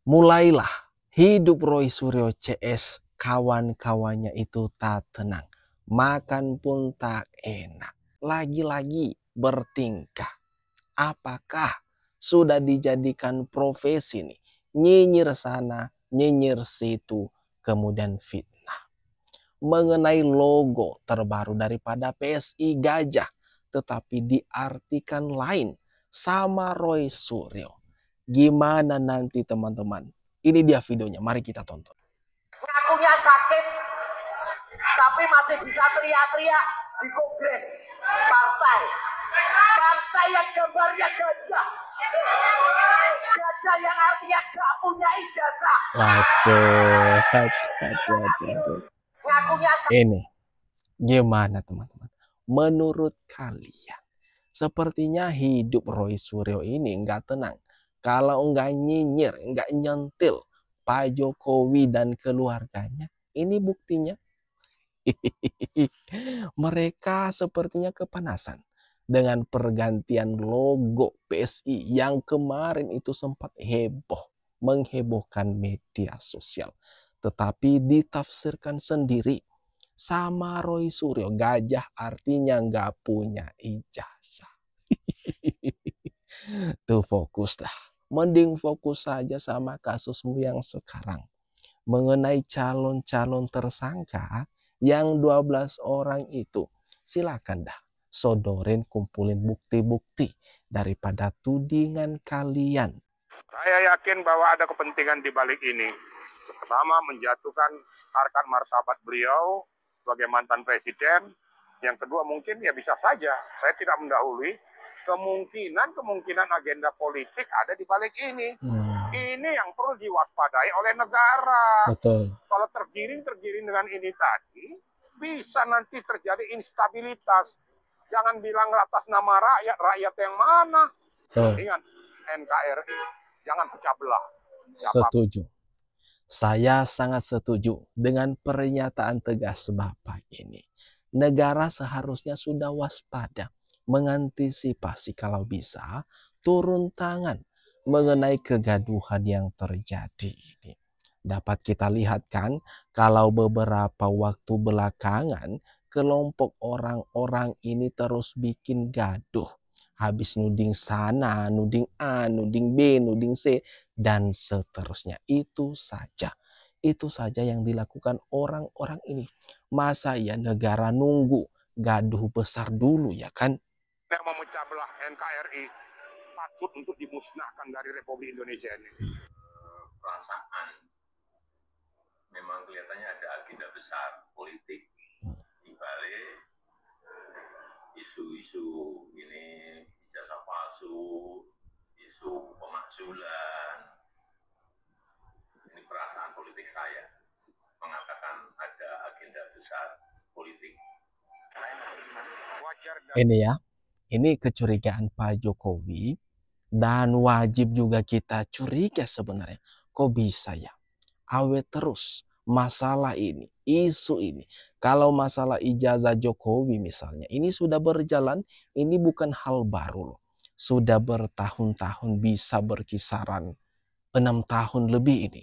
Mulailah hidup Roy Suryo CS, kawan-kawannya itu tak tenang. Makan pun tak enak. Lagi-lagi bertingkah. Apakah sudah dijadikan profesi nih? Nyinyir sana, nyinyir situ, kemudian fitnah. Mengenai logo terbaru daripada PSI Gajah, tetapi diartikan lain sama Roy Suryo. Gimana nanti teman-teman? Ini dia videonya, mari kita tonton. Ngakunya sakit, tapi masih bisa teriak-teriak di kongres partai. Partai yang gambarnya gajah. Gajah yang artinya gak punya ijazah. Waduh. Ngakunya sakit. Ini gimana teman-teman? Menurut kalian, sepertinya hidup Roy Suryo ini nggak tenang. Kalau nggak nyinyir, nggak nyentil Pak Jokowi dan keluarganya, ini buktinya. Mereka sepertinya kepanasan dengan pergantian logo PSI yang kemarin itu sempat heboh, menghebohkan media sosial. Tetapi ditafsirkan sendiri sama Roy Suryo, gajah artinya nggak punya ijazah. Tuh fokus dah. Mending fokus saja sama kasusmu yang sekarang. Mengenai calon-calon tersangka yang 12 orang itu. Silakan dah. Sodorin, kumpulin bukti-bukti daripada tudingan kalian. Saya yakin bahwa ada kepentingan di balik ini. Pertama, menjatuhkan harkat martabat beliau sebagai mantan presiden. Yang kedua, mungkin ya bisa saja, saya tidak mendahului, kemungkinan agenda politik ada di balik ini. Ini yang perlu diwaspadai oleh negara. Betul. Kalau tergiring dengan ini tadi, bisa nanti terjadi instabilitas. Jangan bilang atas nama rakyat yang mana. Ingat, NKRI, jangan pecah belah. Setuju. Saya sangat setuju dengan pernyataan tegas Bapak ini. Negara seharusnya sudah waspada, mengantisipasi kalau bisa turun tangan mengenai kegaduhan yang terjadi ini. Dapat kita lihat kan, kalau beberapa waktu belakangan kelompok orang-orang ini terus bikin gaduh. Habis nuding sana, nuding A, nuding B, nuding C, dan seterusnya. Itu saja yang dilakukan orang-orang ini. Masa ya negara nunggu gaduh besar dulu ya kan? Yang memecah belah NKRI patut untuk dimusnahkan dari Republik Indonesia ini. Perasaan memang kelihatannya ada agenda besar politik di balik isu-isu ini, ijazah palsu, isu pemakzulan. Ini perasaan politik saya mengatakan ada agenda besar politik. Ini ya, ini kecurigaan Pak Jokowi dan wajib juga kita curiga sebenarnya. Kok bisa ya? Awet terus masalah ini, isu ini. Kalau masalah ijazah Jokowi misalnya, ini sudah berjalan, ini bukan hal baru loh. Sudah bertahun-tahun, bisa berkisaran 6 tahun lebih ini.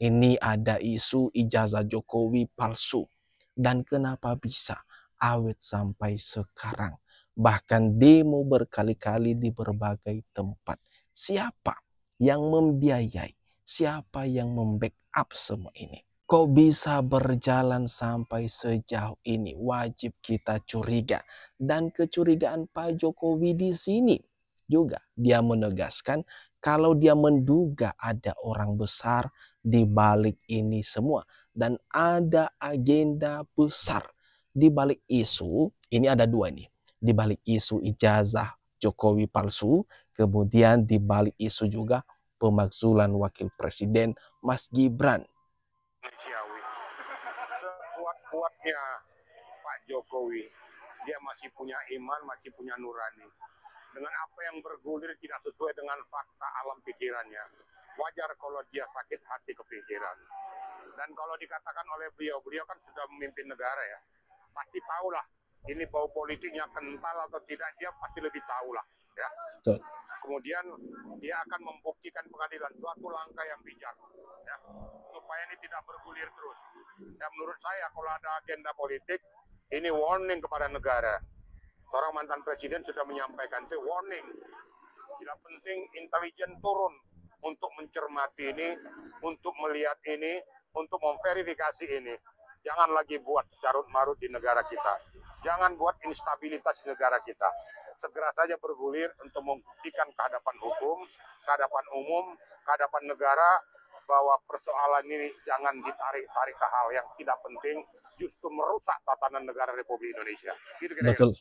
Ini ada isu ijazah Jokowi palsu. Dan kenapa bisa awet sampai sekarang? Bahkan demo berkali-kali di berbagai tempat. Siapa yang membiayai? Siapa yang membackup semua ini? Kok bisa berjalan sampai sejauh ini? Wajib kita curiga. Dan kecurigaan Pak Jokowi di sini juga dia menegaskan kalau dia menduga ada orang besar di balik ini semua dan ada agenda besar di balik isu. Ini ada dua nih. Di balik isu ijazah Jokowi palsu, kemudian di balik isu juga pemakzulan wakil presiden Mas Gibran. Sekuat-kuatnya Pak Jokowi, dia masih punya iman, masih punya nurani. Dengan apa yang bergulir tidak sesuai dengan fakta alam pikirannya. Wajar kalau dia sakit hati kepikiran. Dan kalau dikatakan oleh beliau kan sudah memimpin negara ya. Pasti tahulah ini bau politiknya kental atau tidak, dia pasti lebih tahulah ya. Betul. kemudian dia akan membuktikan pengadilan suatu langkah yang bijak, ya, supaya ini tidak bergulir terus. Ya, menurut saya kalau ada agenda politik, ini warning kepada negara. Seorang mantan presiden sudah menyampaikan itu warning. Tidak penting intelijen turun untuk mencermati ini, untuk melihat ini, untuk memverifikasi ini. Jangan lagi buat carut-marut di negara kita. Jangan buat instabilitas di negara kita. Segera saja bergulir untuk membuktikan kehadapan hukum, kehadapan umum, kehadapan negara, bahwa persoalan ini jangan ditarik-tarik ke hal yang tidak penting, justru merusak tatanan negara Republik Indonesia. Gitu kira-kira. Betul,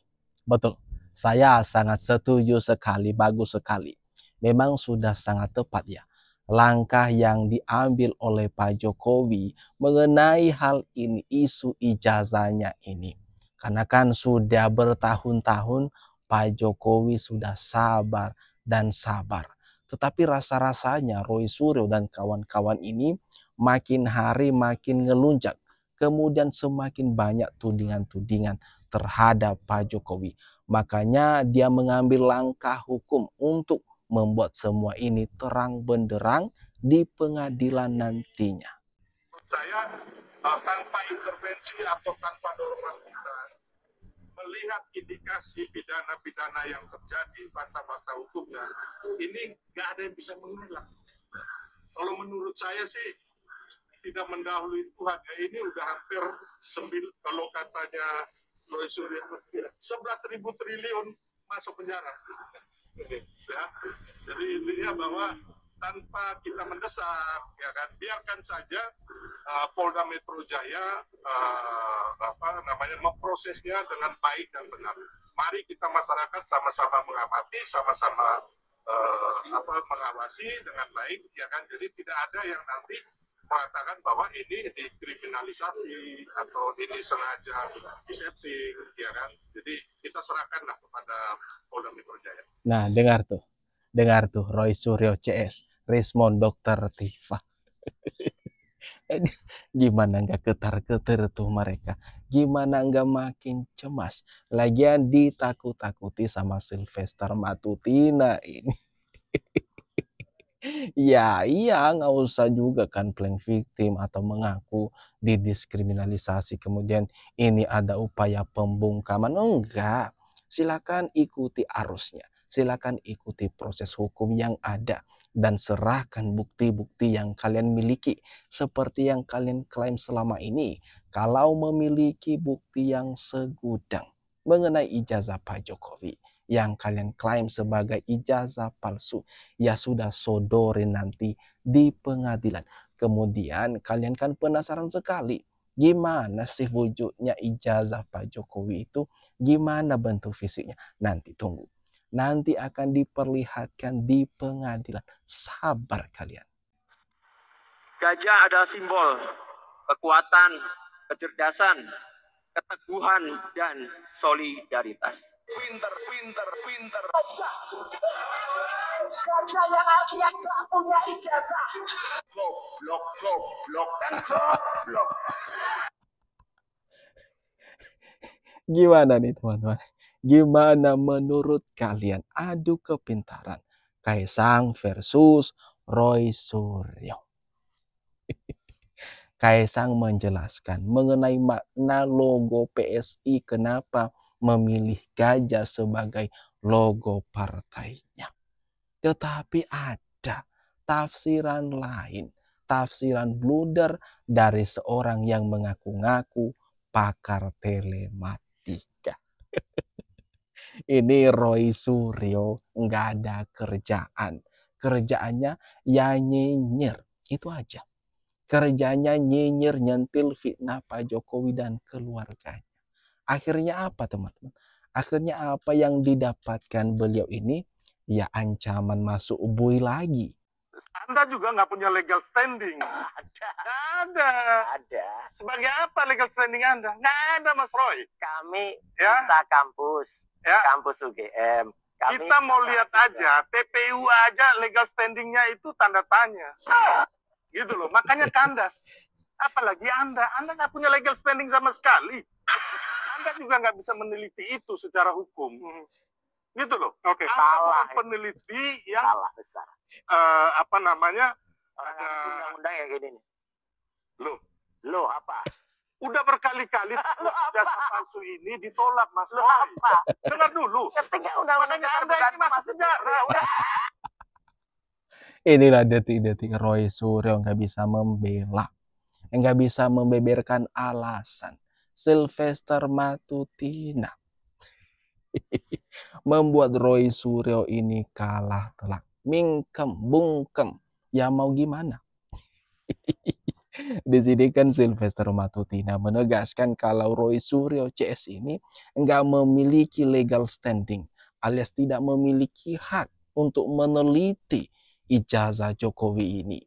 betul. Saya sangat setuju sekali, bagus sekali. Memang sudah sangat tepat ya langkah yang diambil oleh Pak Jokowi mengenai hal ini, isu ijazahnya ini. Karena kan sudah bertahun-tahun Pak Jokowi sudah sabar dan sabar. Tetapi rasa-rasanya Roy Suryo dan kawan-kawan ini makin hari makin ngelunjak. Kemudian semakin banyak tudingan-tudingan terhadap Pak Jokowi. Makanya dia mengambil langkah hukum untuk membuat semua ini terang benderang di pengadilan nantinya. Saya tanpa intervensi atau tanpa norma kita melihat indikasi pidana-pidana yang terjadi, fakta-fakta hukumnya, ini nggak ada yang bisa mengelak. Kalau menurut saya sih tidak mendahului Tuhan. Ya, ini udah hampir kalau katanya Roy Suryo 11.000 triliun masuk penjara. Ya, jadi intinya bahwa tanpa kita mendesak, ya kan, biarkan saja Polda Metro Jaya memprosesnya dengan baik dan benar. Mari kita masyarakat sama-sama mengamati, sama-sama mengawasi dengan baik, ya kan. Jadi tidak ada yang nanti mengatakan bahwa ini dikriminalisasi atau ini sengaja disetting, ya kan. Jadi kita serahkanlah kepada Polda Metro Jaya. Nah, dengar tuh Roy Suryo CS, respon Dokter Tifa. Gimana nggak ketar-ketir tuh mereka? Gimana nggak makin cemas? Lagian ditakut-takuti sama Sylvester Matutina ini. Ya iya, nggak usah juga kan playing victim atau mengaku didiskriminalisasi. Kemudian ini ada upaya pembungkaman. Enggak, silakan ikuti arusnya. Silakan ikuti proses hukum yang ada. Dan serahkan bukti-bukti yang kalian miliki. Seperti yang kalian klaim selama ini. Kalau memiliki bukti yang segudang mengenai ijazah Pak Jokowi yang kalian klaim sebagai ijazah palsu, ya sudah sodorin nanti di pengadilan. Kemudian kalian kan penasaran sekali, gimana sih wujudnya ijazah Pak Jokowi itu, gimana bentuk fisiknya. Nanti tunggu, nanti akan diperlihatkan di pengadilan. Sabar kalian. Gajah adalah simbol kekuatan, kecerdasan, keteguhan, dan solidaritas. Pinter. Gajah yang gak punya ijazah. Goblok, dan goblok. Gimana nih teman-teman? Gimana menurut kalian adu kepintaran Kaisang versus Roy Suryo? Kaisang menjelaskan mengenai makna logo PSI, kenapa memilih gajah sebagai logo partainya. Tetapi ada tafsiran lain, tafsiran blunder dari seorang yang mengaku-ngaku pakar telematika. Ini Roy Suryo nggak ada kerjaan. Kerjaannya ya nyinyir, itu aja. Kerjanya nyinyir, nyentil, fitnah Pak Jokowi dan keluarganya. Akhirnya apa teman-teman? Akhirnya apa yang didapatkan beliau ini? Ya ancaman masuk bui lagi. Anda juga nggak punya legal standing. Ada. Sebagai apa legal standing Anda? Nggak ada, Mas Roy. Kami Ya. kita kampus UGM. Kita mau lihat aja, TPU aja legal standingnya itu tanda tanya. Gitu loh, makanya kandas. Apalagi Anda nggak punya legal standing sama sekali. Anda juga nggak bisa meneliti itu secara hukum. Gitu loh. Oke. Anda Salah. bukan peneliti yang Salah besar. apa namanya? Orang Ada ngasih undang-undang yang gini nih. lo Apa? udah berkali-kali jasa palsu ini ditolak, Mas Lo Roy. apa? Dengar dulu. Ketika undang-undang Makanya Anda dasar ini masuk penjara. Udah. Inilah detik-detik Roy Suryo nggak bisa membela, nggak bisa membeberkan alasan. Sylvester Matutina membuat Roy Suryo ini kalah telak. Mingkem, bungkem. Ya mau gimana? Di sini kan Sylvester Matutina menegaskan kalau Roy Suryo CS ini nggak memiliki legal standing alias tidak memiliki hak untuk meneliti ijazah Jokowi ini.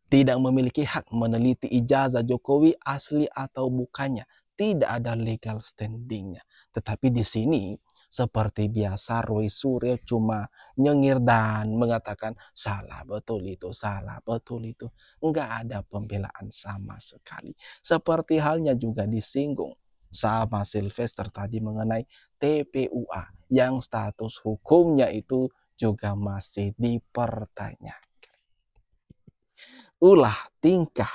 Tidak memiliki hak meneliti ijazah Jokowi asli atau bukannya. Tidak ada legal standingnya. Tetapi di sini seperti biasa Roy Suryo cuma nyengir dan mengatakan salah betul itu, salah betul itu. Enggak ada pembelaan sama sekali. Seperti halnya juga disinggung sama Sylvester tadi mengenai TPUA yang status hukumnya itu juga masih dipertanyakan. Ulah tingkah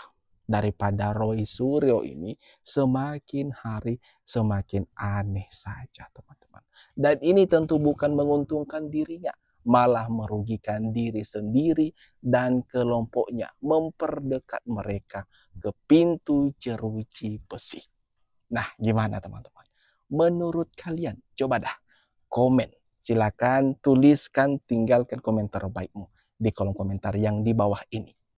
daripada Roy Suryo ini semakin hari semakin aneh saja, teman-teman. Dan ini tentu bukan menguntungkan dirinya, malah merugikan diri sendiri dan kelompoknya, memperdekat mereka ke pintu jeruji besi. Nah, gimana teman-teman? Menurut kalian, coba dah komen. Silakan tuliskan, tinggalkan komentar baikmu di kolom komentar yang di bawah ini.